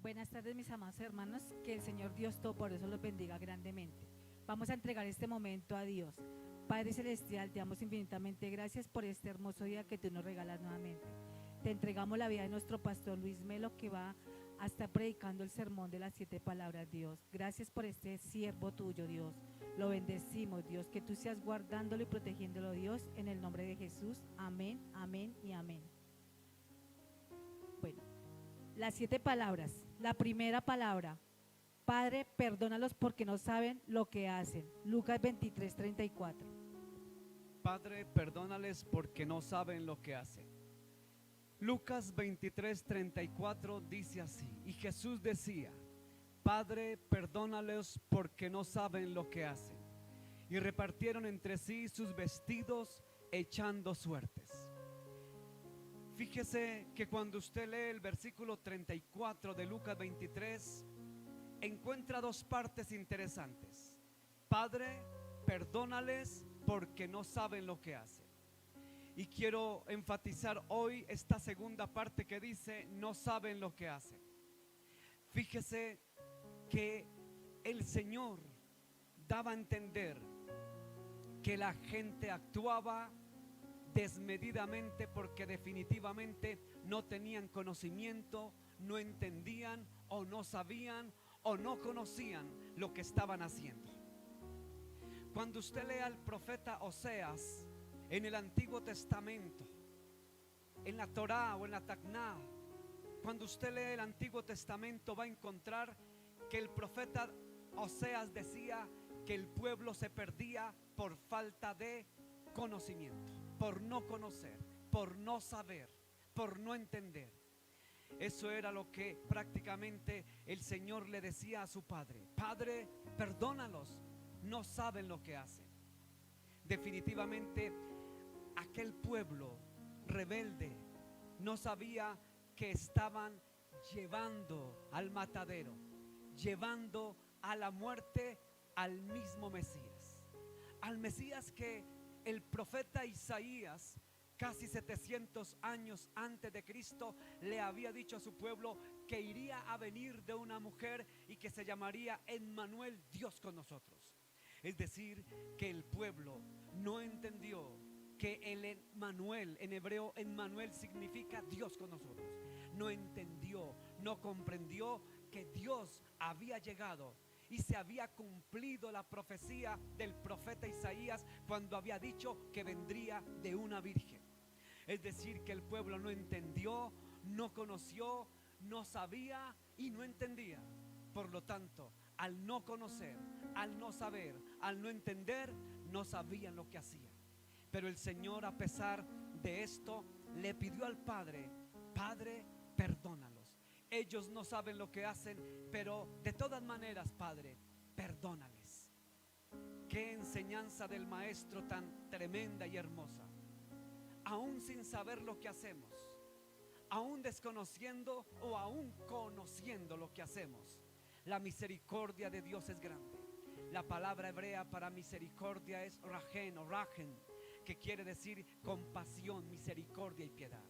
Buenas tardes, mis amados hermanos, que el Señor Dios Todopoderoso los bendiga grandemente. Vamos a entregar este momento a Dios. Padre Celestial, te damos infinitamente gracias por este hermoso día que tú nos regalas nuevamente. Te entregamos la vida de nuestro pastor Luis Melo, que va a estar predicando el sermón de las 7 palabras, Dios. Gracias por este siervo tuyo, Dios. Lo bendecimos, Dios, que tú seas guardándolo y protegiéndolo, Dios, en el nombre de Jesús. Amén, amén y amén. Bueno, las 7 palabras. La primera palabra: Padre, perdónalos porque no saben lo que hacen. Lucas 23:34. Padre, perdónales porque no saben lo que hacen. Lucas 23:34 dice así: y Jesús decía: Padre, perdónales porque no saben lo que hacen. Y repartieron entre sí sus vestidos, echando suertes. Fíjese que cuando usted lee el versículo 34 de Lucas 23, encuentra dos partes interesantes. Padre, perdónales porque no saben lo que hacen. Y quiero enfatizar hoy esta segunda parte que dice: no saben lo que hacen. Fíjese que el Señor daba a entender que la gente actuaba desmedidamente porque definitivamente no tenían conocimiento, no entendían o no sabían o no conocían lo que estaban haciendo. Cuando usted lea al profeta Oseas en el Antiguo Testamento, en la Torá o en la Tacná, cuando usted lee el Antiguo Testamento va a encontrar que el profeta Oseas decía que el pueblo se perdía por falta de conocimiento, por no conocer, por no saber, por no entender. Eso era lo que prácticamente el Señor le decía a su padre: Padre, perdónalos, no saben lo que hacen. Definitivamente aquel pueblo rebelde no sabía que estaban llevando al matadero, llevando a la muerte al mismo Mesías, al Mesías que el profeta Isaías, casi 700 años antes de Cristo, le había dicho a su pueblo que iría a venir de una mujer y que se llamaría Emmanuel, Dios con nosotros. Es decir, que el pueblo no entendió que el Emmanuel, en hebreo Emmanuel significa Dios con nosotros. No entendió, no comprendió que Dios había llegado y se había cumplido la profecía del profeta Isaías cuando había dicho que vendría de una virgen. Es decir, que el pueblo no entendió, no conoció, no sabía y no entendía. Por lo tanto, al no conocer, al no saber, al no entender, no sabían lo que hacían. Pero el Señor, a pesar de esto, le pidió al Padre: Padre, perdónalos. Ellos no saben lo que hacen, pero de todas maneras, Padre, perdónales. Qué enseñanza del Maestro tan tremenda y hermosa. Aún sin saber lo que hacemos, aún desconociendo o aún conociendo lo que hacemos, la misericordia de Dios es grande. La palabra hebrea para misericordia es rajen o rajen, que quiere decir compasión, misericordia y piedad.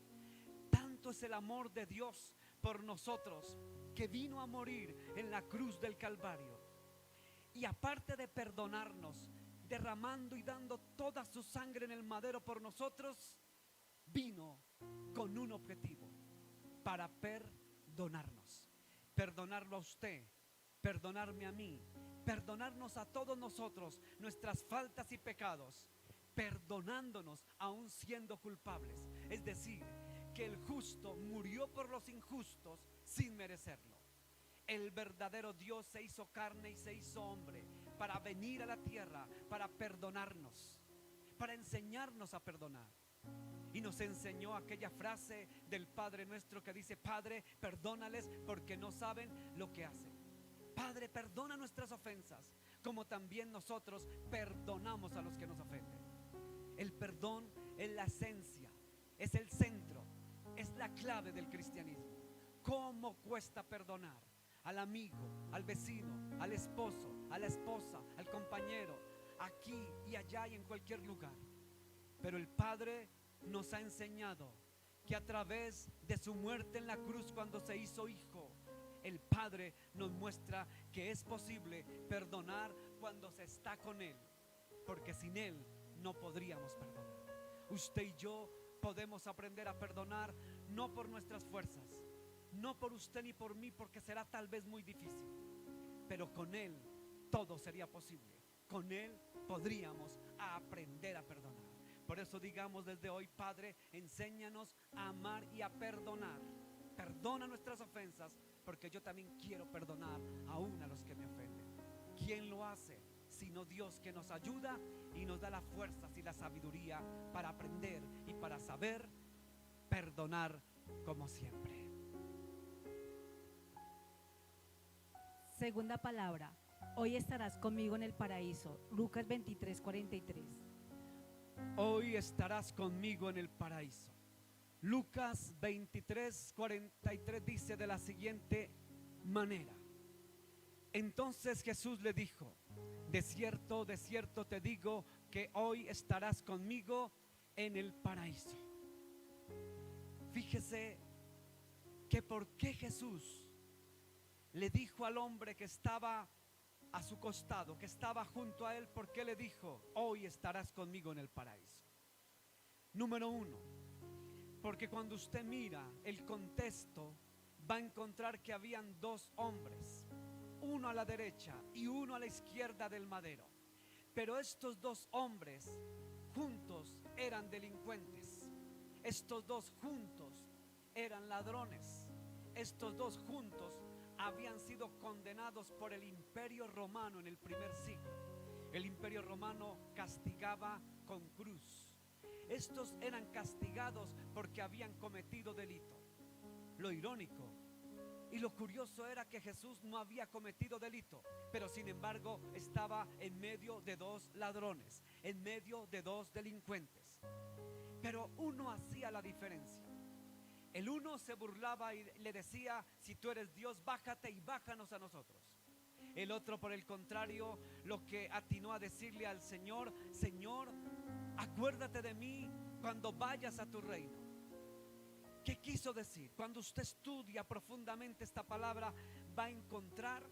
Tanto es el amor de Dios por nosotros que vino a morir en la cruz del Calvario. Y aparte de perdonarnos, derramando y dando toda su sangre en el madero por nosotros, vino con un objetivo: para perdonarnos. Perdonarlo a usted, perdonarme a mí, perdonarnos a todos nosotros nuestras faltas y pecados, perdonándonos aún siendo culpables. Es decir, que el justo murió por los injustos sin merecerlo. El verdadero Dios se hizo carne y se hizo hombre para venir a la tierra, para perdonarnos, para enseñarnos a perdonar. Y nos enseñó aquella frase del Padre Nuestro que dice: Padre, perdónales porque no saben lo que hacen. Padre, perdona nuestras ofensas, como también nosotros perdonamos a los que nos ofenden. El perdón es la esencia, es el centro, es la clave del cristianismo. ¿Cómo cuesta perdonar al amigo, al vecino, al esposo, a la esposa, al compañero, aquí y allá y en cualquier lugar? Pero el Padre nos ha enseñado que a través de su muerte en la cruz, cuando se hizo hijo, El Padre nos muestra que es posible perdonar cuando se está con Él, porque sin Él no podríamos perdonar. Usted y yo podemos aprender a perdonar, no por nuestras fuerzas, no por usted ni por mí, porque será tal vez muy difícil, pero con Él todo sería posible. Con Él podríamos aprender a perdonar. Por eso digamos desde hoy: Padre, enséñanos a amar y a perdonar. Perdona nuestras ofensas, porque yo también quiero perdonar aún a los que me ofenden. ¿Quién lo hace sino Dios, que nos ayuda y nos da las fuerzas y la sabiduría para aprender y para saber perdonar como siempre? Segunda palabra: hoy estarás conmigo en el paraíso. Lucas 23:43. Hoy estarás conmigo en el paraíso. Lucas 23:43 dice de la siguiente manera: entonces Jesús le dijo: de cierto te digo que hoy estarás conmigo en el paraíso. Fíjese que por qué Jesús le dijo al hombre que estaba a su costado, que estaba junto a él, ¿por qué le dijo: hoy estarás conmigo en el paraíso? Número uno, porque cuando usted mira el contexto, va a encontrar que habían dos hombres, uno a la derecha y uno a la izquierda del madero. Pero estos dos hombres juntos eran delincuentes. Estos dos juntos eran ladrones. Estos dos juntos habían sido condenados por el Imperio Romano en el primer siglo. El Imperio Romano castigaba con cruz. Estos eran castigados porque habían cometido delito. Lo irónico y lo curioso era que Jesús no había cometido delito, pero sin embargo estaba en medio de dos ladrones, en medio de dos delincuentes. Pero uno hacía la diferencia. El uno se burlaba y le decía: si tú eres Dios, bájate y bájanos a nosotros. El otro, por el contrario, lo que atinó a decirle al Señor: Señor, acuérdate de mí cuando vayas a tu reino. ¿Qué quiso decir? Cuando usted estudia profundamente esta palabra, va a encontrar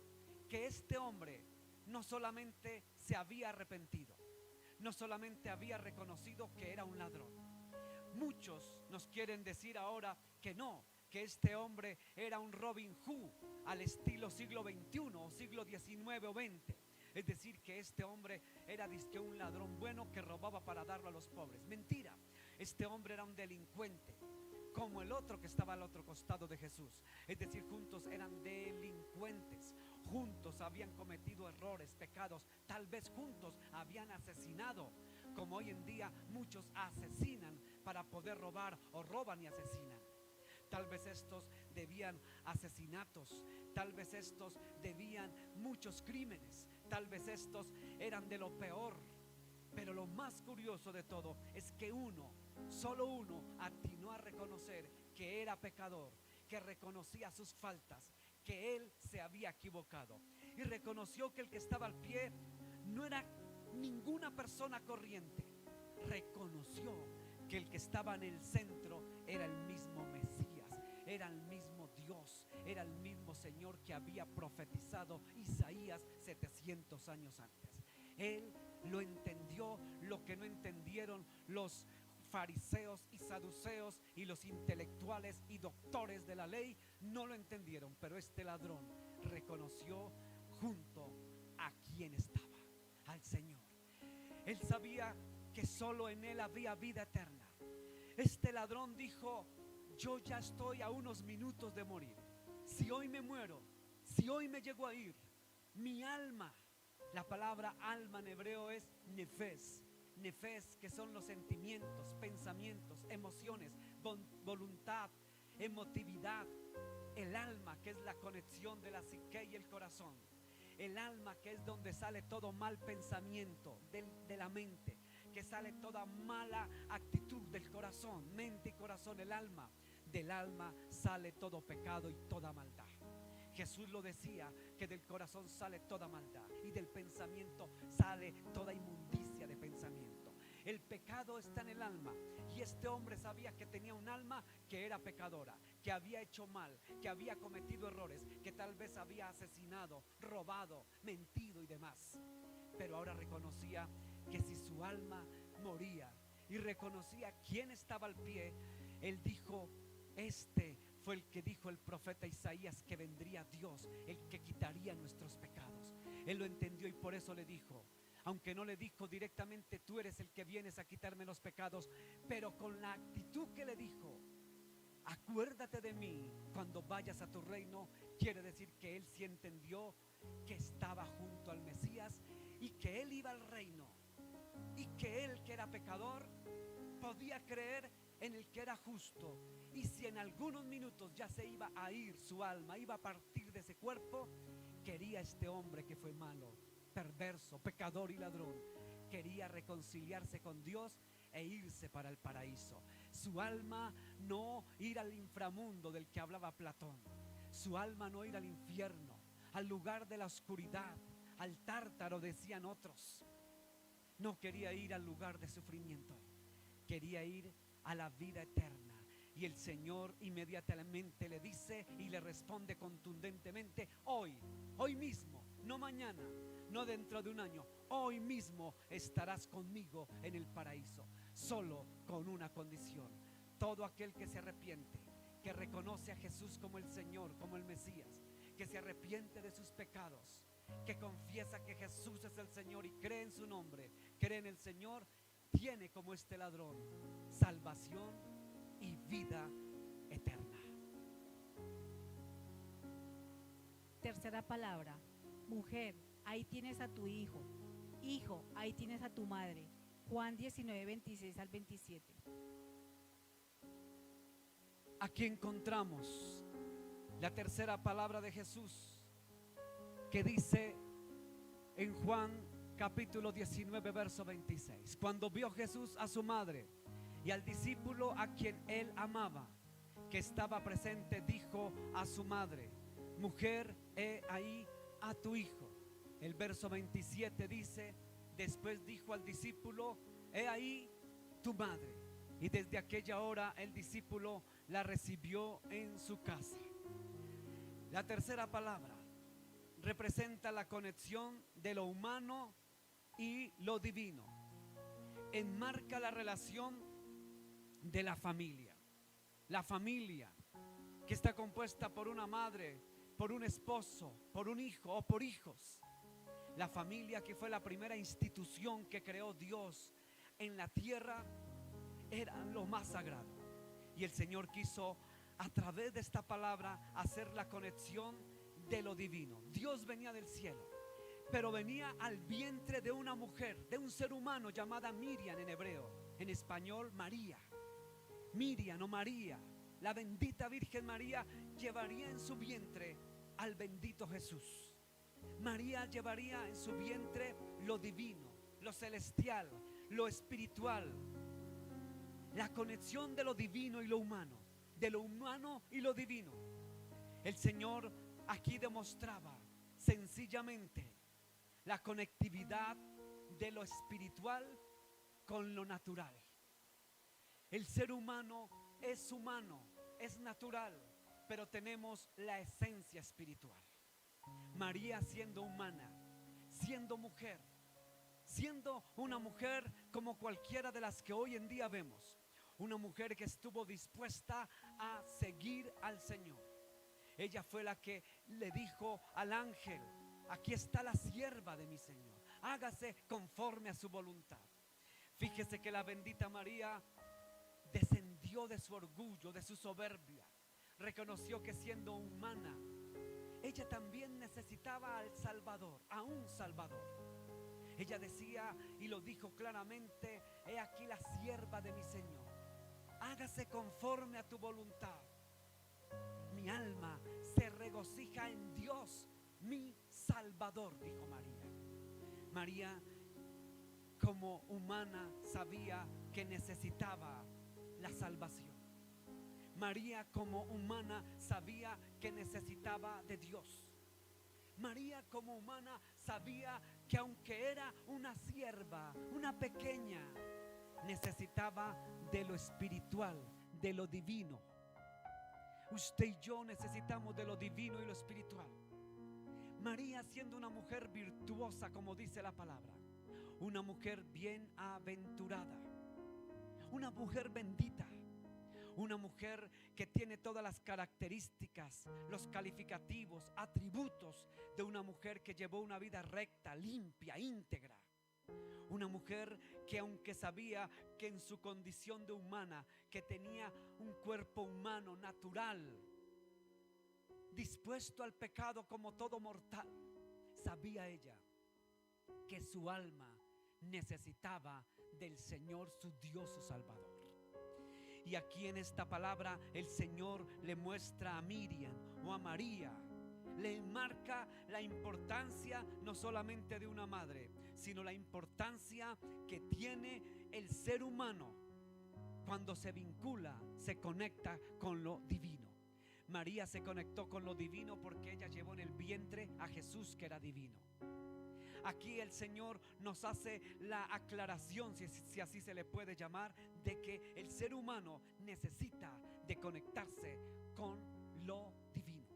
que este hombre no solamente se había arrepentido, no solamente había reconocido que era un ladrón. Muchos nos quieren decir ahora que no, que este hombre era un Robin Hood al estilo siglo XXI o siglo XIX o XX. Es decir, que este hombre era dizque un ladrón bueno que robaba para darlo a los pobres. Mentira, este hombre era un delincuente, como el otro que estaba al otro costado de Jesús. Es decir, juntos eran delincuentes, juntos habían cometido errores, pecados, tal vez juntos habían asesinado, como hoy en día muchos asesinan para poder robar, o roban y asesinan. Tal vez estos debían asesinatos, tal vez estos debían muchos crímenes, tal vez estos eran de lo peor. Pero lo más curioso de todo es que solo uno atinó a reconocer que era pecador, que reconocía sus faltas, que él se había equivocado, y reconoció que el que estaba al pie no era ninguna persona corriente. Reconoció que el que estaba en el centro era el mismo Mesías, era el mismo Dios, era el mismo Señor que había profetizado Isaías 700 años antes. Él lo entendió, lo que no entendieron los fariseos y saduceos y los intelectuales y doctores de la ley, no lo entendieron. Pero este ladrón reconoció junto a quien estaba, al Señor. Él sabía que solo en Él había vida eterna. Este ladrón dijo: yo ya estoy a unos minutos de morir. Si hoy me muero, si hoy me llego a ir, mi alma, la palabra alma en hebreo es nefes. Nefes, que son los sentimientos, pensamientos, emociones, voluntad, emotividad. El alma, que es la conexión de la psique y el corazón. El alma, que es donde sale todo mal pensamiento de la mente, que sale toda mala actitud del corazón, mente y corazón. El alma, del alma sale todo pecado y toda maldad. Jesús lo decía, que del corazón sale toda maldad y del pensamiento sale toda inmundicia de pensamiento. El pecado está en el alma, y este hombre sabía que tenía un alma que era pecadora, que había hecho mal, que había cometido errores, que tal vez había asesinado, robado, mentido y demás. Pero ahora reconocía que si su alma moría y reconocía quién estaba al pie, él dijo: este fue el que dijo el profeta Isaías, que vendría Dios, el que quitaría nuestros pecados. Él lo entendió y por eso le dijo, aunque no le dijo directamente: tú eres el que vienes a quitarme los pecados, pero con la actitud que le dijo: acuérdate de mí cuando vayas a tu reino, quiere decir que él sí entendió que estaba junto al Mesías y que él iba al reino, y que él, que era pecador, podía creer en el que era justo. Y si en algunos minutos ya se iba a ir su alma, iba a partir de ese cuerpo, quería este hombre que fue malo, perverso, pecador y ladrón, quería reconciliarse con Dios e irse para el paraíso. Su alma no ir al inframundo del que hablaba Platón, su alma no ir al infierno, al lugar de la oscuridad, al tártaro, decían otros. No quería ir al lugar de sufrimiento, quería ir a la vida eterna. Y el Señor inmediatamente le dice y le responde contundentemente: hoy mismo, no mañana, no dentro de un año, hoy mismo estarás conmigo en el paraíso. Solo con una condición: todo aquel que se arrepiente, que reconoce a Jesús como el Señor, como el Mesías, que se arrepiente de sus pecados, que confiesa que Jesús es el Señor y cree en su nombre, cree en el Señor, tiene como este ladrón salvación y vida eterna. Tercera palabra: mujer, ahí tienes a tu hijo. Hijo, ahí tienes a tu madre. Juan 19, 26 al 27. Aquí encontramos la tercera palabra de Jesús, que dice en Juan capítulo 19 verso 26: cuando vio Jesús a su madre y al discípulo a quien él amaba, que estaba presente, dijo a su madre: mujer, he ahí a tu hijo. El verso 27 dice: después dijo al discípulo: he ahí tu madre. Y desde aquella hora el discípulo la recibió en su casa. La tercera palabra representa la conexión de lo humano y lo divino. Enmarca la relación de la familia. La familia que está compuesta por una madre, por un esposo, por un hijo o por hijos. La familia, que fue la primera institución que creó Dios en la tierra, era lo más sagrado. Y el Señor quiso, a través de esta palabra, hacer la conexión de lo divino. Dios venía del cielo, pero venía al vientre de una mujer, de un ser humano llamada Miriam en hebreo, en español María. Miriam o María, la bendita Virgen María, llevaría en su vientre al bendito Jesús. María llevaría en su vientre lo divino, lo celestial, lo espiritual, la conexión de lo divino y lo humano, de lo humano y lo divino. El Señor aquí demostraba sencillamente la conectividad de lo espiritual con lo natural. El ser humano, es natural, pero tenemos la esencia espiritual. María, siendo humana, siendo mujer, siendo una mujer como cualquiera de las que hoy en día vemos, una mujer que estuvo dispuesta a seguir al Señor. Ella fue la que le dijo al ángel: aquí está la sierva de mi Señor, hágase conforme a su voluntad. Fíjese que la bendita María descendió de su orgullo, de su soberbia. Reconoció que siendo humana, ella también necesitaba al Salvador, a un Salvador. Ella decía y lo dijo claramente: he aquí la sierva de mi Señor, hágase conforme a tu voluntad. Mi alma se regocija en Dios, mi Salvador, dijo María. María, como humana, sabía que necesitaba la salvación. María, como humana, sabía que necesitaba de Dios. María, como humana, sabía que aunque era una sierva, una pequeña, necesitaba de lo espiritual, de lo divino. Usted y yo necesitamos de lo divino y lo espiritual. María, siendo una mujer virtuosa, como dice la palabra, una mujer bienaventurada, una mujer bendita, una mujer que tiene todas las características, los calificativos, atributos de una mujer que llevó una vida recta, limpia, íntegra. Una mujer que, aunque sabía que en su condición de humana, que tenía un cuerpo humano natural, dispuesto al pecado como todo mortal, sabía ella que su alma necesitaba del Señor, su Dios, su Salvador. Y aquí en esta palabra el Señor le muestra a Miriam o a María, le marca la importancia no solamente de una madre, sino la importancia que tiene el ser humano cuando se vincula, se conecta con lo divino. María se conectó con lo divino porque ella llevó en el vientre a Jesús, que era divino. Aquí el Señor nos hace la aclaración, si así se le puede llamar, de que el ser humano necesita de conectarse con lo divino.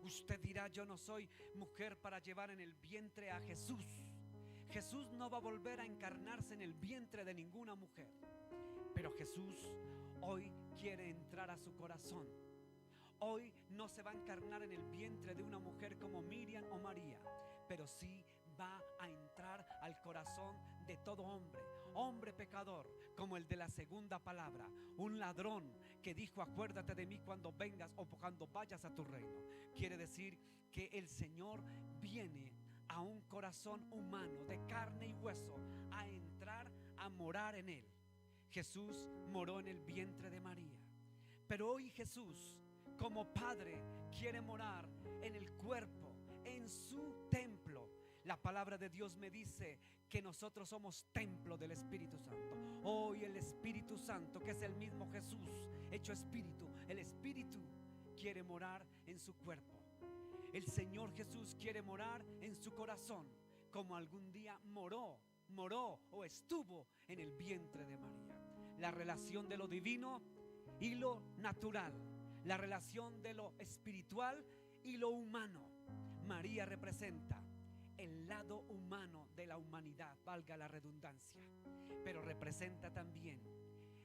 Usted dirá: yo no soy mujer para llevar en el vientre a Jesús. Jesús no va a volver a encarnarse en el vientre de ninguna mujer, pero Jesús hoy quiere entrar a su corazón. Hoy no se va a encarnar en el vientre de una mujer como Miriam o María, pero sí va a entrar al corazón de todo hombre, hombre pecador, como el de la segunda palabra, un ladrón que dijo: acuérdate de mí cuando vengas o cuando vayas a tu reino. Quiere decir que el Señor viene a un corazón humano de carne y hueso a entrar, a morar en él. Jesús moró en el vientre de María, pero hoy Jesús, como Padre, quiere morar en el cuerpo, en su templo. La palabra de Dios me dice que nosotros somos templo del Espíritu Santo. Hoy el Espíritu Santo, que es el mismo Jesús hecho Espíritu, el Espíritu quiere morar en su cuerpo. El Señor Jesús quiere morar en su corazón, como algún día moró o estuvo en el vientre de María. La relación de lo divino y lo natural, la relación de lo espiritual y lo humano. María representa el lado humano de la humanidad, valga la redundancia, pero representa también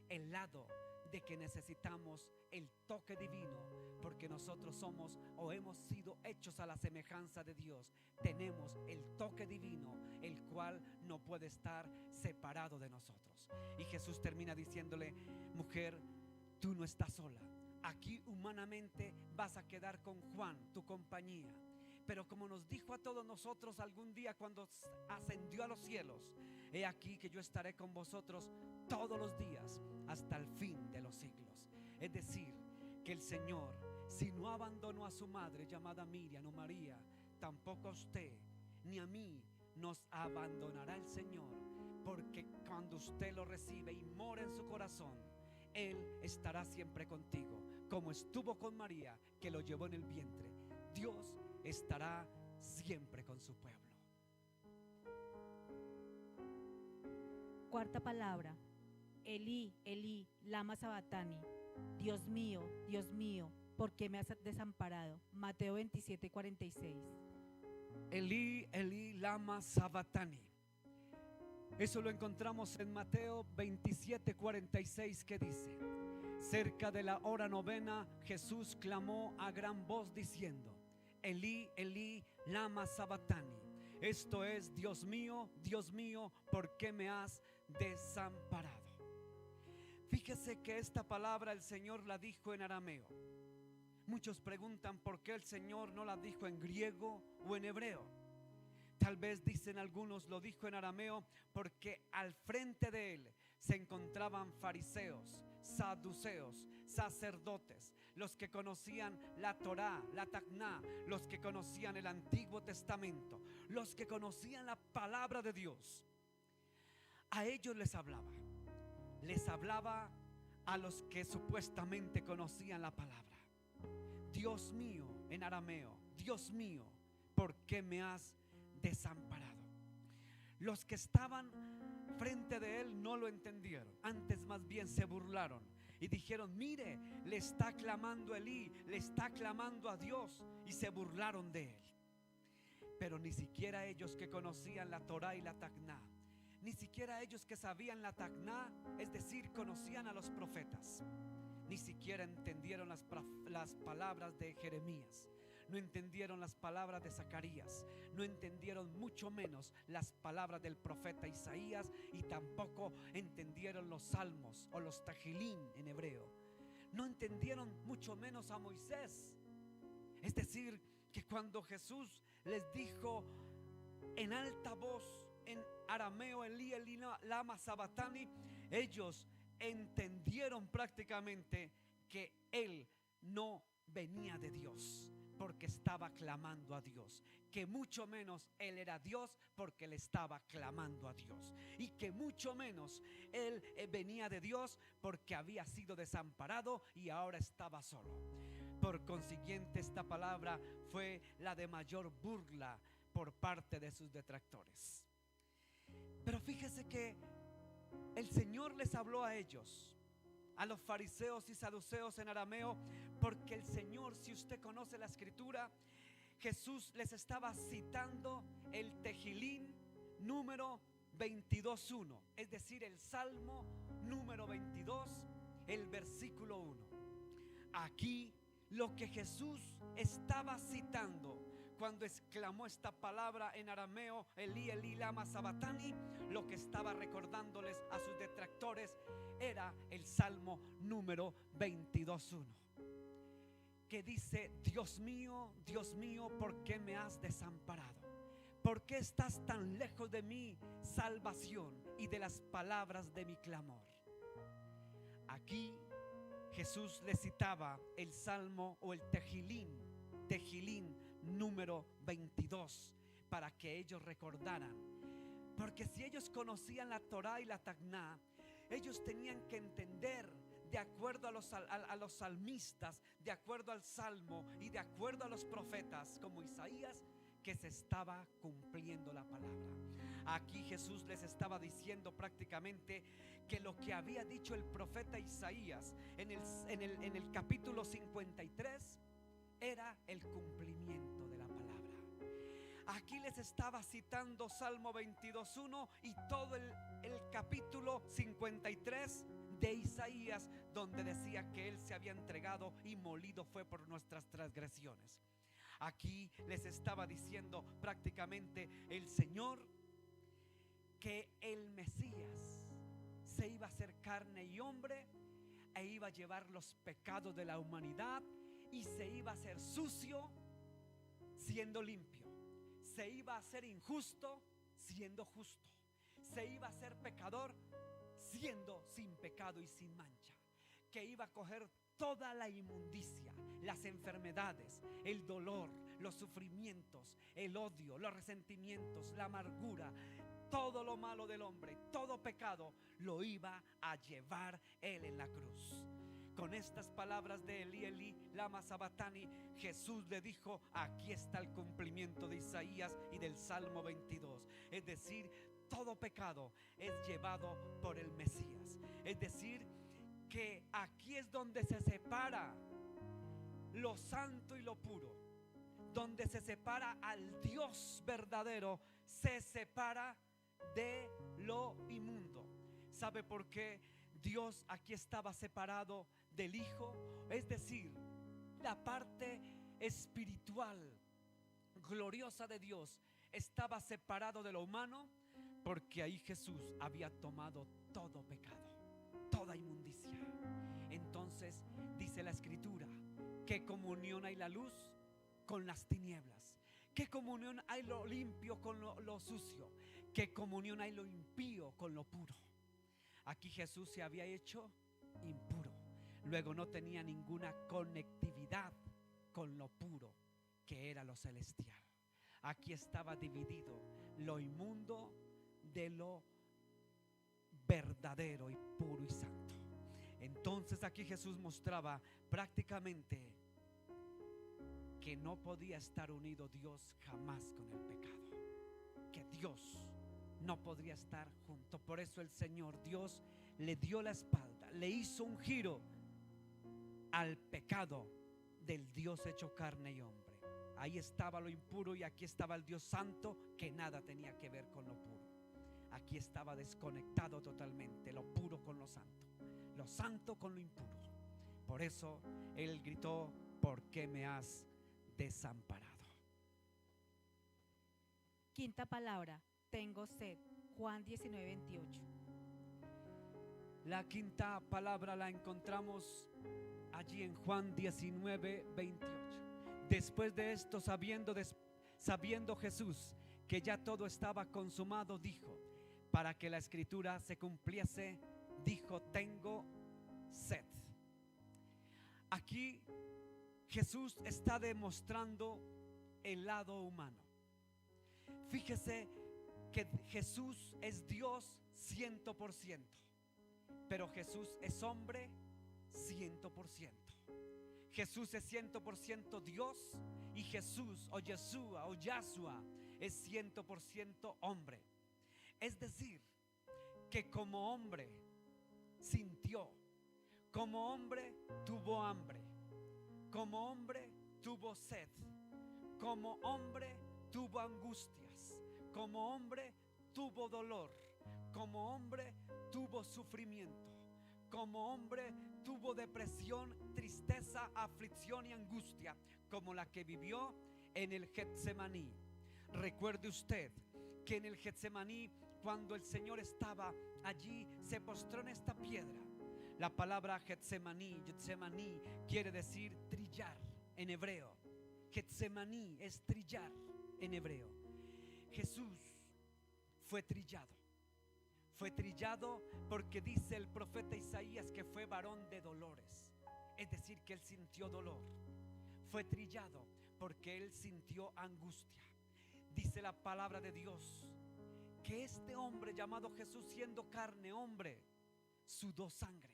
el lado de que necesitamos el toque divino, porque nosotros somos o hemos sido hechos a la semejanza de Dios. Tenemos el toque divino, el cual no puede estar separado de nosotros. Y Jesús termina diciéndole: mujer, tú no estás sola. Aquí humanamente vas a quedar con Juan, tu compañía, pero como nos dijo a todos nosotros algún día cuando ascendió a los cielos: he aquí que yo estaré con vosotros todos los días hasta el fin de los siglos. Es decir, que el Señor, si no abandonó a su madre llamada Miriam o María, tampoco a usted ni a mí nos abandonará el Señor, porque cuando usted lo recibe y mora en su corazón, Él estará siempre contigo, como estuvo con María, que lo llevó en el vientre. Dios estará siempre con su pueblo. Cuarta palabra: Elí, Elí, lama sabatani. Dios mío, ¿por qué me has desamparado? Mateo 27:46. Elí, Elí, lama sabatani. Eso lo encontramos en Mateo 27:46, que dice: cerca de la hora novena, Jesús clamó a gran voz diciendo: Elí, Elí, lama sabatani. Esto es: Dios mío, ¿por qué me has desamparado? Fíjese que esta palabra el Señor la dijo en arameo. Muchos preguntan por qué el Señor no la dijo en griego o en hebreo. Tal vez dicen algunos, lo dijo en arameo porque al frente de él se encontraban fariseos, saduceos, sacerdotes, los que conocían la Torá, la Tacná, los que conocían el Antiguo Testamento, los que conocían la palabra de Dios. A ellos les hablaba a los que supuestamente conocían la palabra. Dios mío, en arameo, Dios mío, ¿por qué me has desamparado? Los que estaban frente de él no lo entendieron, antes más bien se burlaron y dijeron: mire, le está clamando Elí, le está clamando a Dios, y se burlaron de él. Pero ni siquiera ellos que conocían la Torá y la Tacná, ni siquiera ellos que sabían la Tacná, es decir, conocían a los profetas, ni siquiera entendieron las palabras de Jeremías, no entendieron las palabras de Zacarías, no entendieron mucho menos las palabras del profeta Isaías, y tampoco entendieron los salmos o los tajilín en hebreo. No entendieron mucho menos a Moisés. Es decir, que cuando Jesús les dijo en alta voz, en arameo, Elí, Elí, lama sabachthani, ellos entendieron prácticamente que él no venía de Dios porque estaba clamando a Dios, que mucho menos él era Dios porque le estaba clamando a Dios, y que mucho menos él venía de Dios porque había sido desamparado y ahora estaba solo. Por consiguiente, esta palabra fue la de mayor burla por parte de sus detractores. Pero fíjese que el Señor les habló a ellos, a los fariseos y saduceos en arameo, porque el Señor, si usted conoce la escritura, Jesús les estaba citando el Tejilín número 22:1, es decir, el Salmo número 22, el versículo 1. Aquí lo que Jesús estaba citando cuando exclamó esta palabra en arameo, Elí, Elí, lama sabachthani, lo que estaba recordándoles a sus detractores era el Salmo número 22:1, que dice: Dios mío, ¿por qué me has desamparado? ¿Por qué estás tan lejos de mi salvación y de las palabras de mi clamor? Aquí Jesús le citaba el Salmo o el Tejilín número 22, para que ellos recordaran. Porque si ellos conocían la Torá y la Tacná, ellos tenían que entender, de acuerdo a los salmistas, de acuerdo al Salmo y de acuerdo a los profetas como Isaías, que se estaba cumpliendo la palabra. Aquí Jesús les estaba diciendo prácticamente que lo que había dicho el profeta Isaías en el capítulo 53 era el cumplimiento de la palabra. Aquí les estaba citando Salmo 22:1 y todo el capítulo 53 de Isaías, donde decía que él se había entregado y molido fue por nuestras transgresiones. Aquí les estaba diciendo prácticamente el Señor que el Mesías se iba a hacer carne y hombre e iba a llevar los pecados de la humanidad, y se iba a hacer sucio siendo limpio, se iba a hacer injusto siendo justo, se iba a hacer pecador siendo sin pecado y sin mancha, que iba a coger toda la inmundicia, las enfermedades, el dolor, los sufrimientos, el odio, los resentimientos, la amargura, todo lo malo del hombre, todo pecado, lo iba a llevar él en la cruz. Con estas palabras de Elí, Elí, lama sabachthani, Jesús le dijo: aquí está el cumplimiento de Isaías y del Salmo 22. Es decir, todo pecado es llevado por el Mesías. Es decir, que aquí es donde se separa lo santo y lo puro, donde se separa al Dios verdadero, se separa de lo inmundo. ¿Sabe por qué Dios aquí estaba separado del Hijo? Es decir, la parte espiritual gloriosa de Dios estaba separado de lo humano, porque ahí Jesús había tomado todo pecado, toda inmundicia. Entonces dice la escritura: ¿qué comunión hay la luz con las tinieblas? ¿Qué comunión hay lo limpio con lo sucio? ¿Qué comunión hay lo impío con lo puro? Aquí Jesús se había hecho impuro, luego no tenía ninguna conectividad con lo puro, que era lo celestial. Aquí estaba dividido lo inmundo de lo verdadero y puro y santo. Entonces aquí Jesús mostraba prácticamente que no podía estar unido Dios jamás con el pecado, que Dios no podría estar junto. Por eso el Señor Dios le dio la espalda, le hizo un giro al pecado del Dios hecho carne y hombre. Ahí estaba lo impuro y aquí estaba el Dios santo, que nada tenía que ver con lo puro. Aquí estaba desconectado totalmente, lo puro con lo santo con lo impuro. Por eso él gritó: ¿por qué me has desamparado? Quinta palabra, tengo sed. Juan 19:28. La quinta palabra la encontramos allí en Juan 19:28. Después de esto, sabiendo Jesús que ya todo estaba consumado, dijo, para que la escritura se cumpliese, dijo: tengo sed. Aquí Jesús está demostrando el lado humano. Fíjese que Jesús es Dios 100%, pero Jesús es hombre 100%. Jesús es 100% Dios y Jesús o Yeshua o Yahshua es 100% hombre. Es decir, que como hombre sintió, como hombre tuvo hambre, como hombre tuvo sed, como hombre tuvo angustias, como hombre tuvo dolor, como hombre tuvo sufrimiento, como hombre tuvo depresión, tristeza, aflicción y angustia, como la que vivió en el Getsemaní. Recuerde usted que en el Getsemaní, cuando el Señor estaba allí, se postró en esta piedra. La palabra Getsemaní quiere decir trillar en hebreo. Getsemaní es trillar en hebreo. Jesús fue trillado. Fue trillado porque dice el profeta Isaías que fue varón de dolores. Es decir, que él sintió dolor. Fue trillado porque él sintió angustia. Dice la palabra de Dios que este hombre llamado Jesús, siendo carne, hombre, sudó sangre,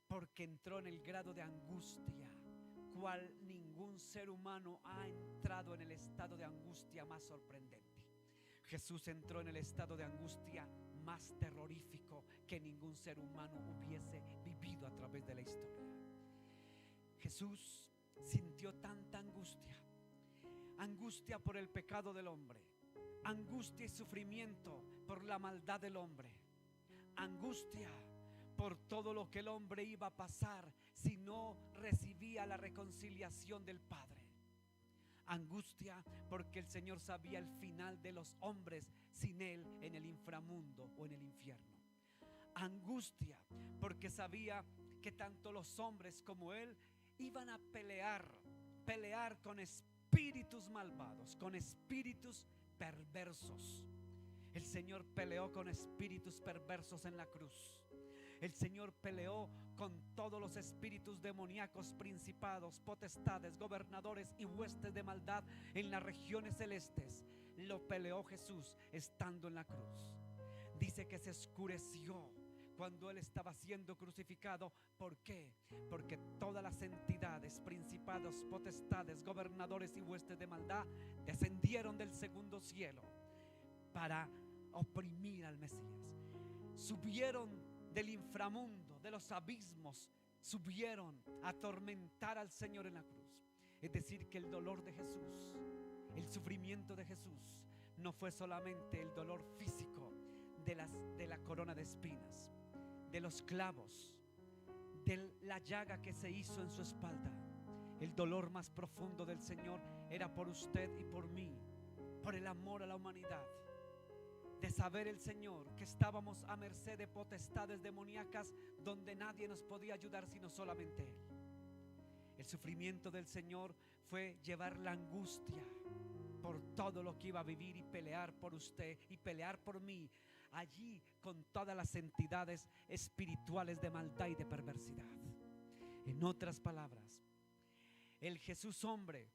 porque entró en el grado de angustia, cual ningún ser humano ha entrado en el estado de angustia más sorprendente. Jesús entró en el estado de angustia más terrorífico que ningún ser humano hubiese vivido a través de la historia. Jesús sintió tanta angustia, angustia por el pecado del hombre, angustia y sufrimiento por la maldad del hombre, angustia por todo lo que el hombre iba a pasar si no recibía la reconciliación del Padre. Angustia porque el Señor sabía el final de los hombres sin Él en el inframundo o en el infierno. Angustia porque sabía que tanto los hombres como Él iban a pelear con espíritus malvados, con espíritus perversos. El Señor peleó con espíritus perversos en la cruz. El Señor peleó con todos los espíritus demoníacos, principados, potestades, gobernadores y huestes de maldad en las regiones celestes. Lo peleó Jesús estando en la cruz. Dice que se oscureció cuando Él estaba siendo crucificado. ¿Por qué? Porque todas las entidades, principados, potestades, gobernadores y huestes de maldad descendieron del segundo cielo para oprimir al Mesías. Subieron del inframundo, de los abismos, subieron a atormentar al Señor en la cruz. Es decir, que el dolor de Jesús, el sufrimiento de Jesús, no fue solamente el dolor físico de la corona de espinas, de los clavos, de la llaga que se hizo en su espalda. El dolor más profundo del Señor era por usted y por mí, por el amor a la humanidad. De saber el Señor que estábamos a merced de potestades demoníacas donde nadie nos podía ayudar sino solamente Él. El sufrimiento del Señor fue llevar la angustia por todo lo que iba a vivir y pelear por usted y pelear por mí allí con todas las entidades espirituales de maldad y de perversidad. En otras palabras, el Jesús hombre,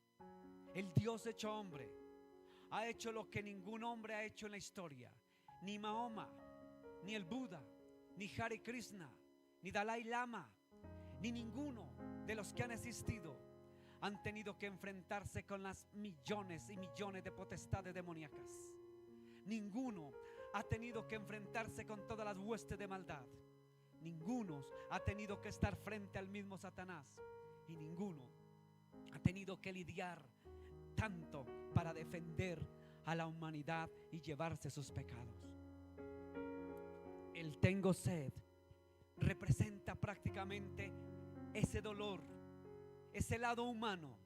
el Dios hecho hombre, ha hecho lo que ningún hombre ha hecho en la historia. Ni Mahoma, ni el Buda, ni Hare Krishna, ni Dalai Lama, ni ninguno de los que han existido han tenido que enfrentarse con las millones y millones de potestades demoníacas. Ninguno ha tenido que enfrentarse con todas las huestes de maldad. ninguno ha tenido que estar frente al mismo Satanás, y ninguno ha tenido que lidiar tanto para defender a la humanidad y llevarse sus pecados. El tengo sed representa prácticamente ese dolor, ese lado humano,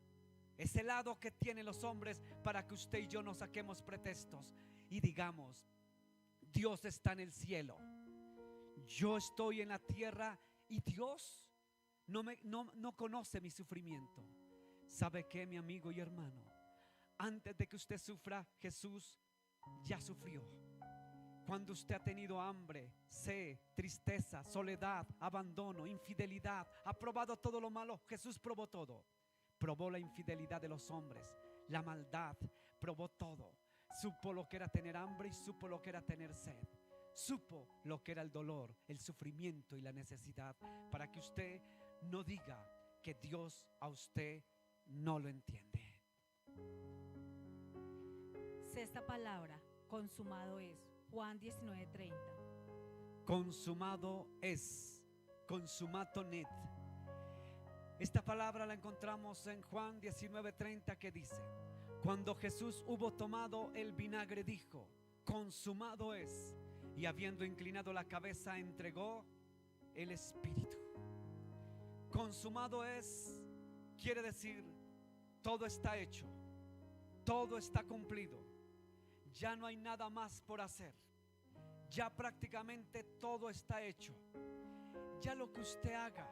ese lado que tienen los hombres para que usted y yo nos saquemos pretextos y digamos: Dios está en el cielo, yo estoy en la tierra y Dios no conoce mi sufrimiento. ¿Sabe qué, mi amigo y hermano? Antes de que usted sufra, Jesús ya sufrió. Cuando usted ha tenido hambre, sed, tristeza, soledad, abandono, infidelidad, ha probado todo lo malo, Jesús probó todo. Probó la infidelidad de los hombres, la maldad, probó todo. Supo lo que era tener hambre y supo lo que era tener sed. Supo lo que era el dolor, el sufrimiento y la necesidad, para que usted no diga que Dios a usted no lo entiende. Sexta palabra, consumado es. Juan 19:30. Consumado es, consumato net. Esta palabra la encontramos en Juan 19:30, que dice: cuando Jesús hubo tomado el vinagre, dijo: consumado es, y habiendo inclinado la cabeza, entregó el espíritu. Consumado es quiere decir: todo está hecho, todo está cumplido, ya no hay nada más por hacer, ya prácticamente todo está hecho. Ya lo que usted haga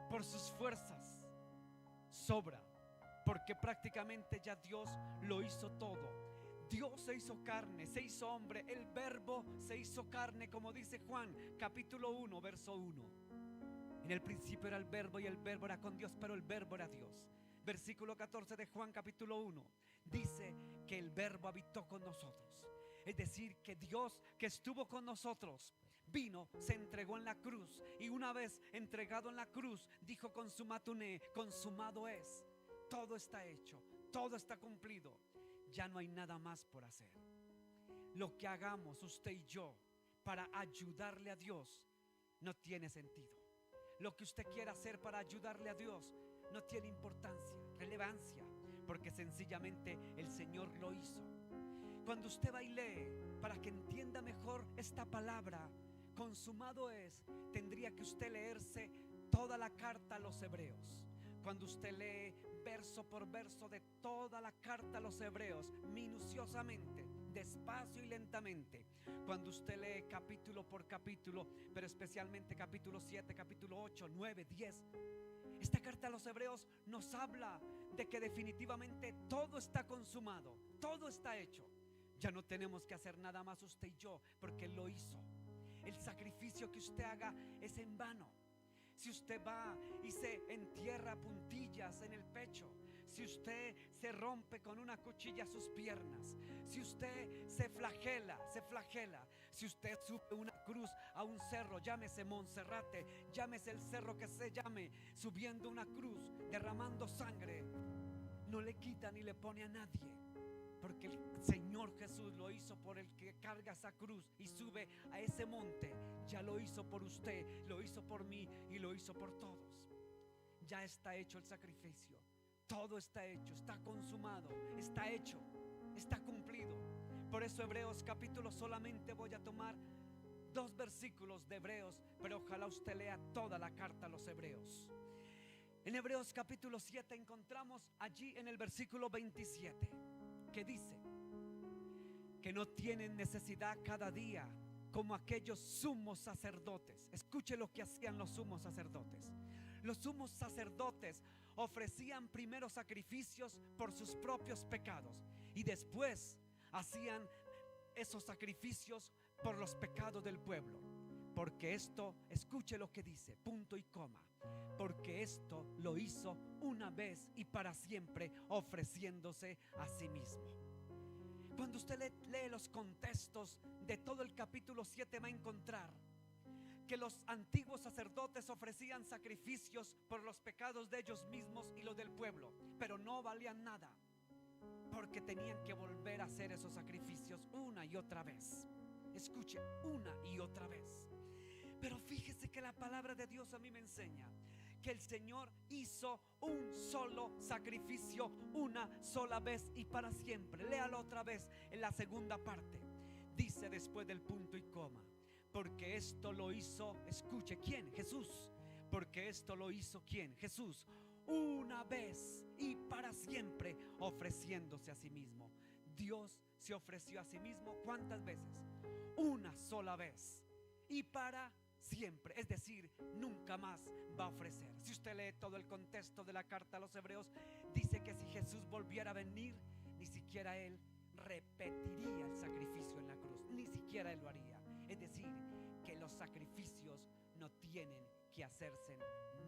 por sus fuerzas sobra, porque prácticamente ya Dios lo hizo todo. Dios se hizo carne, se hizo hombre, el verbo se hizo carne, como dice Juan capítulo 1 verso 1. En el principio era el verbo y el verbo era con Dios, pero el verbo era Dios. Versículo 14 de Juan capítulo 1 dice que el verbo habitó con nosotros. Es decir, que Dios, que estuvo con nosotros, vino, se entregó en la cruz, y una vez entregado en la cruz dijo: consumatune, consumado es. Todo está hecho, todo está cumplido, ya no hay nada más por hacer. Lo que hagamos usted y yo para ayudarle a Dios no tiene sentido. Lo que usted quiera hacer para ayudarle a Dios no tiene importancia, relevancia, porque sencillamente el Señor lo hizo. Cuando usted va y lee, para que entienda mejor esta palabra, consumado es, tendría que usted leerse toda la carta a los hebreos. Cuando usted lee verso por verso de toda la carta a los hebreos, minuciosamente, despacio y lentamente, cuando usted lee capítulo por capítulo, pero especialmente capítulo 7, capítulo 8, 9, 10, esta carta a los hebreos nos habla de que definitivamente todo está consumado, todo está hecho. Ya no tenemos que hacer nada más usted y yo, porque Él lo hizo. El sacrificio que usted haga es en vano. Si usted va y se entierra puntillas en el pecho, si usted se rompe con una cuchilla sus piernas, si usted se flagela, si usted sube una cruz a un cerro, llámese Monserrate, llámese el cerro que se llame, subiendo una cruz, derramando sangre, no le quita ni le pone a nadie, porque el Señor Jesús lo hizo por el que carga esa cruz y sube a ese monte. Ya lo hizo por usted, lo hizo por mí y lo hizo por todos. Ya está hecho el sacrificio, todo está hecho, está consumado, está hecho, está cumplido. Por eso Hebreos capítulo, solamente voy a tomar 2 versículos de Hebreos, pero ojalá usted lea toda la carta a los Hebreos. En Hebreos capítulo 7 encontramos allí en el versículo 27 que dice que no tienen necesidad cada día como aquellos sumos sacerdotes. Escuche lo que hacían los sumos sacerdotes. Los sumos sacerdotes ofrecían primero sacrificios por sus propios pecados y después hacían esos sacrificios por los pecados del pueblo. Porque esto, escuche lo que dice, punto y coma, porque esto lo hizo una vez y para siempre, ofreciéndose a sí mismo. Cuando usted lee los contextos de todo el capítulo 7, va a encontrar que los antiguos sacerdotes ofrecían sacrificios por los pecados de ellos mismos y los del pueblo, pero no valían nada, porque tenían que volver a hacer esos sacrificios una y otra vez. Escuche, una y otra vez. Pero fíjese que la palabra de Dios a mí me enseña que el Señor hizo un solo sacrificio, una sola vez y para siempre. Léalo otra vez en la segunda parte. Dice después del punto y coma: porque esto lo hizo, escuche, ¿quién? Jesús. Porque esto lo hizo, ¿quién? Jesús. Una vez y para siempre, ofreciéndose a sí mismo. Dios se ofreció a sí mismo, ¿cuántas veces? Una sola vez y para siempre, es decir, nunca más va a ofrecer. Si usted lee todo el contexto de la carta a los Hebreos, dice que si Jesús volviera a venir, ni siquiera Él repetiría el sacrificio en la cruz, ni siquiera Él lo haría. Es decir, que los sacrificios no tienen que hacerse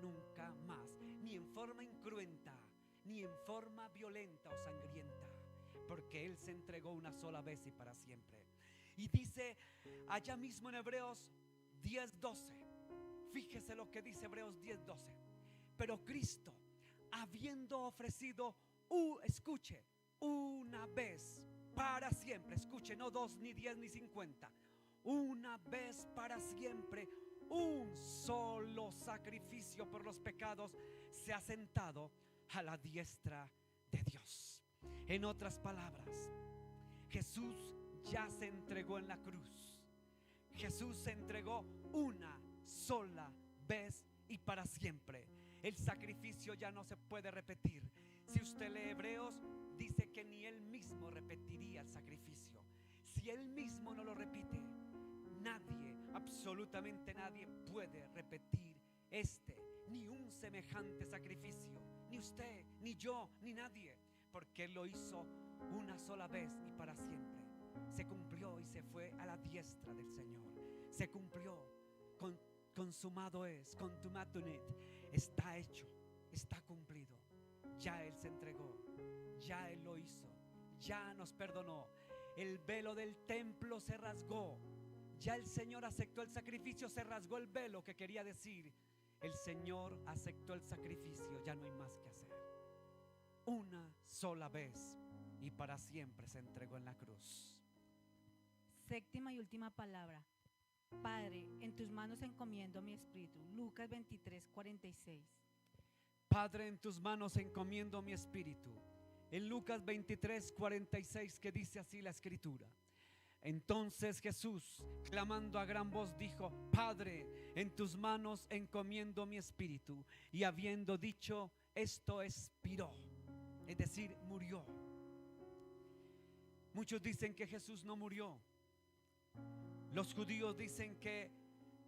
nunca más, ni en forma incruenta, ni en forma violenta o sangrienta, porque Él se entregó una sola vez y para siempre. Y dice allá mismo en Hebreos 10:12, fíjese lo que dice Hebreos 10:12: pero Cristo, habiendo ofrecido, escuche, una vez para siempre, escuche, no 2, ni 10, ni 50, una vez para siempre, un solo sacrificio por los pecados, se ha sentado a la diestra de Dios. En otras palabras, Jesús ya se entregó en la cruz. Jesús se entregó una sola vez y para siempre. El sacrificio ya no se puede repetir. Si usted lee Hebreos, dice que ni Él mismo repetiría el sacrificio. Si Él mismo no lo repite, nadie, absolutamente nadie puede repetir ni un semejante sacrificio. Ni usted, ni yo, ni nadie, porque Él lo hizo una sola vez y para siempre. Se cumplió y se fue a la diestra del Señor. Se cumplió, consumado es, consumatum est, está hecho, está cumplido. Ya Él se entregó, ya Él lo hizo, ya nos perdonó. El velo del templo se rasgó. Ya el Señor aceptó el sacrificio, se rasgó el velo, que quería decir: el Señor aceptó el sacrificio, ya no hay más que hacer. Una sola vez y para siempre se entregó en la cruz. Séptima y última palabra. Padre, en tus manos encomiendo mi espíritu. Lucas 23:46. Padre, en tus manos encomiendo mi espíritu. En Lucas 23:46, que dice así la escritura: entonces Jesús, clamando a gran voz, dijo: Padre, en tus manos encomiendo mi espíritu. Y habiendo dicho esto, expiró, es decir, murió. Muchos dicen que Jesús no murió. Los judíos dicen que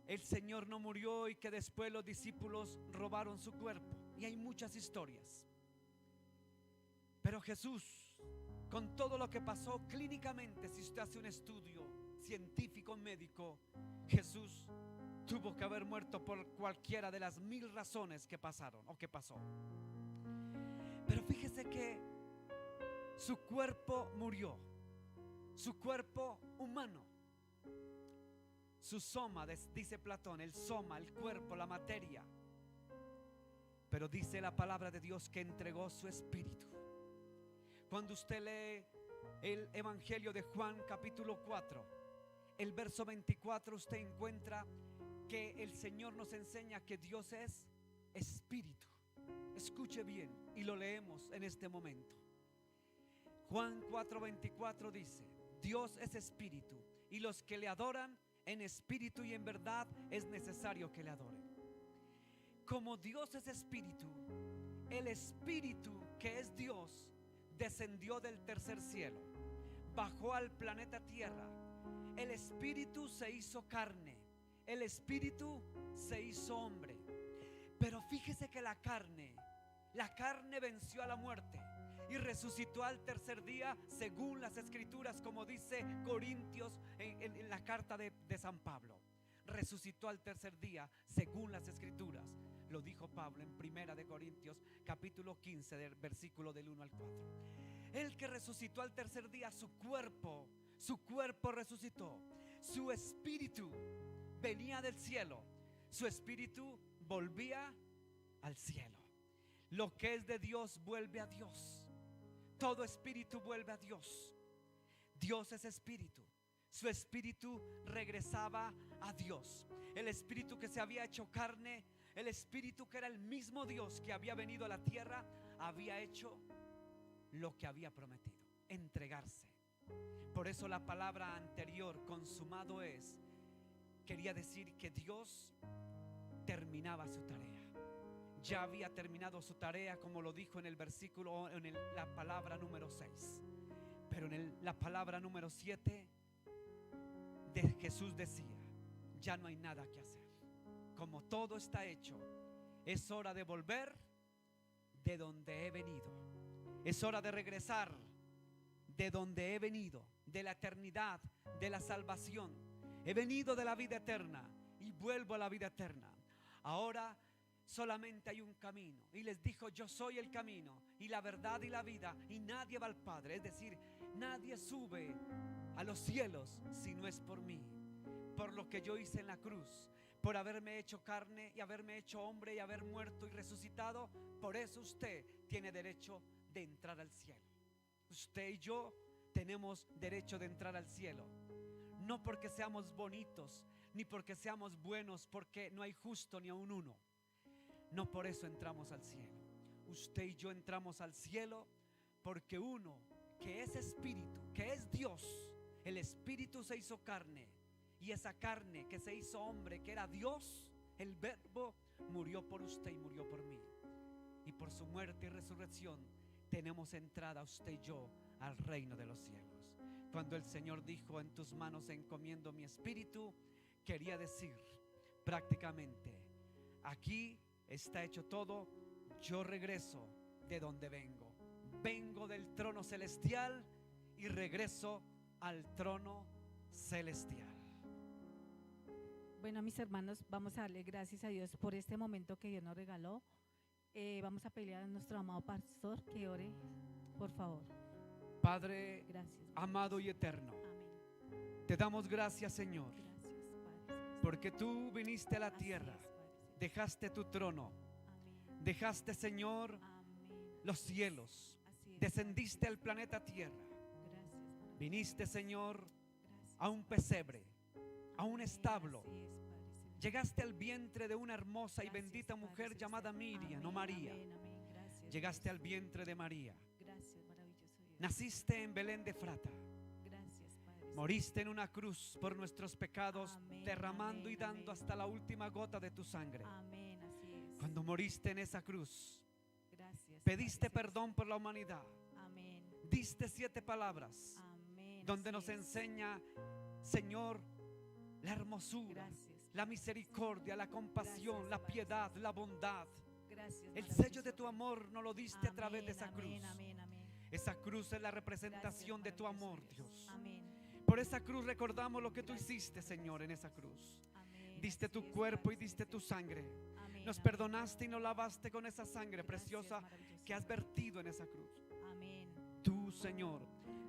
el Señor no murió y que después los discípulos robaron su cuerpo. Y hay muchas historias. Pero Jesús, con todo lo que pasó clínicamente, si usted hace un estudio científico médico, Jesús tuvo que haber muerto por cualquiera de las 1000 razones que pasaron o que pasó. Pero fíjese que su cuerpo murió, su cuerpo humano, su soma, dice Platón, el soma, el cuerpo, la materia. Pero dice la palabra de Dios que entregó su espíritu. Cuando usted lee el Evangelio de Juan capítulo 4, el verso 24, usted encuentra que el Señor nos enseña que Dios es espíritu. Escuche bien y lo leemos en este momento. Juan 4:24 dice: Dios es espíritu, y los que le adoran en espíritu y en verdad es necesario que le adoren. Como Dios es espíritu, el espíritu que es Dios descendió del tercer cielo, bajó al planeta Tierra. El espíritu se hizo carne, el espíritu se hizo hombre. Pero fíjese que la carne venció a la muerte y resucitó al tercer día, según las escrituras, como dice Corintios en la carta de San Pablo. Resucitó al tercer día, según las escrituras. Lo dijo Pablo en Primera de Corintios capítulo 15, del versículo del 1 al 4. El que resucitó al tercer día, su cuerpo resucitó. Su espíritu venía del cielo, su espíritu volvía al cielo. Lo que es de Dios vuelve a Dios. Todo espíritu vuelve a Dios. Dios es espíritu. su espíritu regresaba a Dios. El espíritu que se había hecho carne, el espíritu que era el mismo Dios que había venido a la tierra, había hecho lo que había prometido: entregarse. Por eso la palabra anterior, consumado es, quería decir que Dios terminaba su tarea. Ya había terminado su tarea, como lo dijo en el versículo, la palabra número 6. Pero en la palabra número 7 de Jesús decía: ya no hay nada que hacer. Como todo está hecho, es hora de volver de donde he venido. Es hora de regresar de donde he venido, de la eternidad, de la salvación. He venido de la vida eterna y vuelvo a la vida eterna. Ahora solamente hay un camino. Y les dijo: yo soy el camino y la verdad y la vida, y nadie va al Padre. Es decir, nadie sube a los cielos si no es por mí, por lo que yo hice en la cruz, por haberme hecho carne y haberme hecho hombre y haber muerto y resucitado. Por eso usted tiene derecho de entrar al cielo. Usted y yo tenemos derecho de entrar al cielo. No porque seamos bonitos, ni porque seamos buenos, porque no hay justo ni aun uno. No por eso entramos al cielo. Usted y yo entramos al cielo porque uno que es espíritu, que es Dios, el espíritu se hizo carne, y esa carne que se hizo hombre, que era Dios, el verbo, murió por usted y murió por mí. Y por su muerte y resurrección tenemos entrada usted y yo al reino de los cielos. Cuando el Señor dijo: en tus manos encomiendo mi espíritu, quería decir prácticamente: aquí está hecho todo, yo regreso de donde vengo. Vengo del trono celestial y regreso al trono celestial. Bueno, mis hermanos, vamos a darle gracias a Dios por este momento que Dios nos regaló. Vamos a pedir a nuestro amado pastor que ore, por favor. Padre, Gracias. amado y eterno, Amén. te damos gracias, Señor, Gracias, Padre. porque tú viniste a la Así tierra, es, Padre Celestial. dejaste tu trono, Amén. dejaste, Señor, Amén. los cielos, Así es, descendiste Padre al planeta Tierra, Celestial. Gracias, maravilloso. viniste, Señor, Gracias. a un pesebre, a un Amén. establo. Así es, Padre Celestial. Llegaste al vientre de una hermosa y Gracias, bendita Padre mujer Celestial. llamada Miriam, no Amén, María. amén, amén. Gracias, Llegaste al Dios. vientre de María. Gracias, maravilloso Dios. Naciste en Belén de Efrata. Gracias, Padre Moriste en una cruz por nuestros pecados, Amén, derramando amén, y dando amén. hasta la última gota de tu sangre. Amén, así es. Cuando moriste en esa cruz, Gracias, pediste Padre perdón por la humanidad. Celestial. Amén. Diste 7 palabras Amén. donde así nos es. enseña, Señor, la hermosura, Gracias, la Padre. misericordia, la compasión, Gracias, la Padre piedad, la bondad. Gracias, El maravilloso sello de tu amor nos lo diste a través de esa cruz. Amén, amén, amén. Esa cruz es la representación de Gracias, tu amor, maravilloso Dios. Amén. Por esa cruz recordamos lo que tú Gracias, hiciste, Padre Señor, en esa cruz. Amén, Diste así tu es, cuerpo y Padre diste tu Celestial. sangre. Amén, Nos amén. perdonaste y nos lavaste con esa sangre Gracias, preciosa maravilloso que has vertido en esa cruz. Amén. Tú, Señor,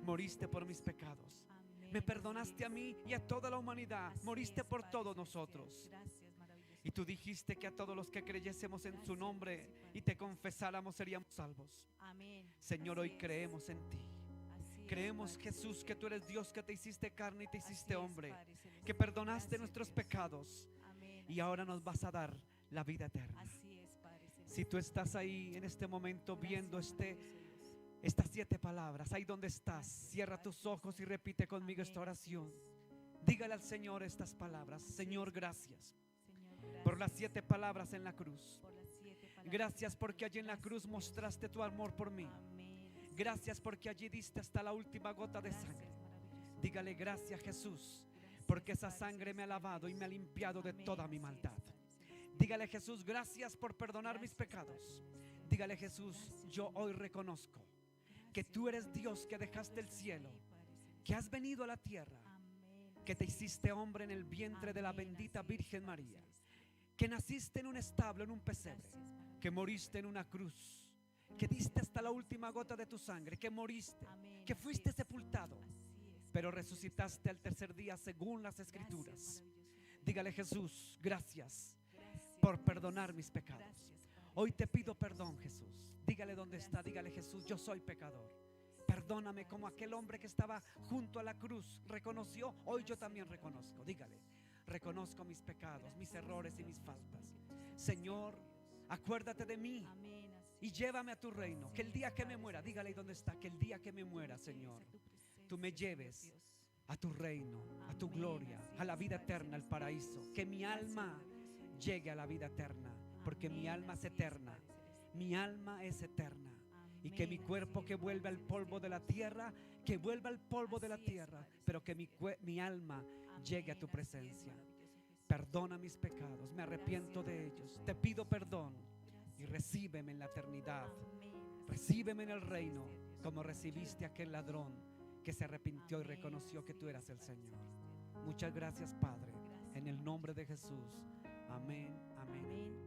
moriste por mis pecados. Amén, Me así perdonaste a es. mí y a toda la humanidad. Así Moriste es, por Padre todos Celestial. nosotros. Gracias, maravilloso. Y tú dijiste que a todos los que creyésemos en su Gracias, nombre sí, Padre y te Celestial. confesáramos seríamos salvos. Amén. Señor, Así hoy es. creemos en ti. Así es, Creemos, Padre Jesús, que Celestial. tú eres Dios, que te hiciste carne y te Así hiciste es, hombre, Padre Celestial. que perdonaste Gracias, nuestros Dios. pecados Amén, y así ahora es. nos vas a dar la vida eterna. Así es, Padre Celestial. Si tú estás ahí en este momento Gracias, viendo maravilloso Dios. estas 7 palabras, ahí donde estás, Gracias, cierra Padre tus Celestial. ojos y repite conmigo Amén, esta así oración. es. Dígale al Señor estas palabras. Así Señor, es. gracias Señor, por las gracias 7 palabras en la cruz. por las 7 palabras. Gracias porque allí en la cruz Gracias, mostraste tu amor por mí. Amén. Así Gracias es. porque allí diste hasta la última gota de Gracias, sangre. maravilloso. Dígale gracias, Jesús, Gracias, porque esa Padre sangre me ha Celestial. lavado y me ha limpiado de Amén, toda mi así es, maldad. Padre Celestial. Dígale, Jesús, gracias por perdonar mis Gracias, Padre pecados. Celestial. Dígale, Jesús, Gracias, yo Señor. hoy reconozco que Gracias, tú eres Padre Dios que Celestial. dejaste el Tú estás cielo, ahí, Padre Celestial. que has venido a la tierra, Amén, que te así es. hiciste hombre en el vientre de la Amén, bendita así es, Virgen Padre María, Celestial. que naciste en un establo, en un pesebre, Gracias, maravilloso. que moriste en una cruz, que diste hasta la última gota de tu sangre, que moriste, Amén, que así fuiste es. sepultado, Así es, pero Padre resucitaste al tercer día según las Celestial. escrituras. Gracias, maravilloso. Dígale, Jesús, gracias Gracias, por Dios. perdonar mis pecados. Gracias, Padre Hoy te pido Celestial. perdón, Jesús. Dígale dónde está, Gracias, dígale, Dios. Jesús, yo soy pecador. Perdóname. Perdóname como aquel hombre que estaba junto a la cruz reconoció. Hoy yo también reconozco. Dígale: reconozco mis pecados, mis errores y mis faltas. Señor, acuérdate de mí Amén. Así y llévame a tu reino. Que el día que me muera, dígale ahí donde está, que el día que me muera, Señor, tú me lleves a tu reino, a tu gloria, a la vida eterna, al paraíso. Que mi alma llegue a la vida eterna, porque mi alma es eterna. Mi alma es eterna. Y que mi cuerpo que vuelve al polvo de la tierra, que vuelva al polvo de la tierra, pero que mi alma llegue a tu presencia. Perdona mis pecados, me arrepiento de ellos. Te pido perdón y recíbeme en la eternidad. Recíbeme en el reino, como recibiste a aquel ladrón que se arrepintió y reconoció que tú eras el Señor. Muchas gracias, Padre, en el nombre de Jesús. Amén, amén.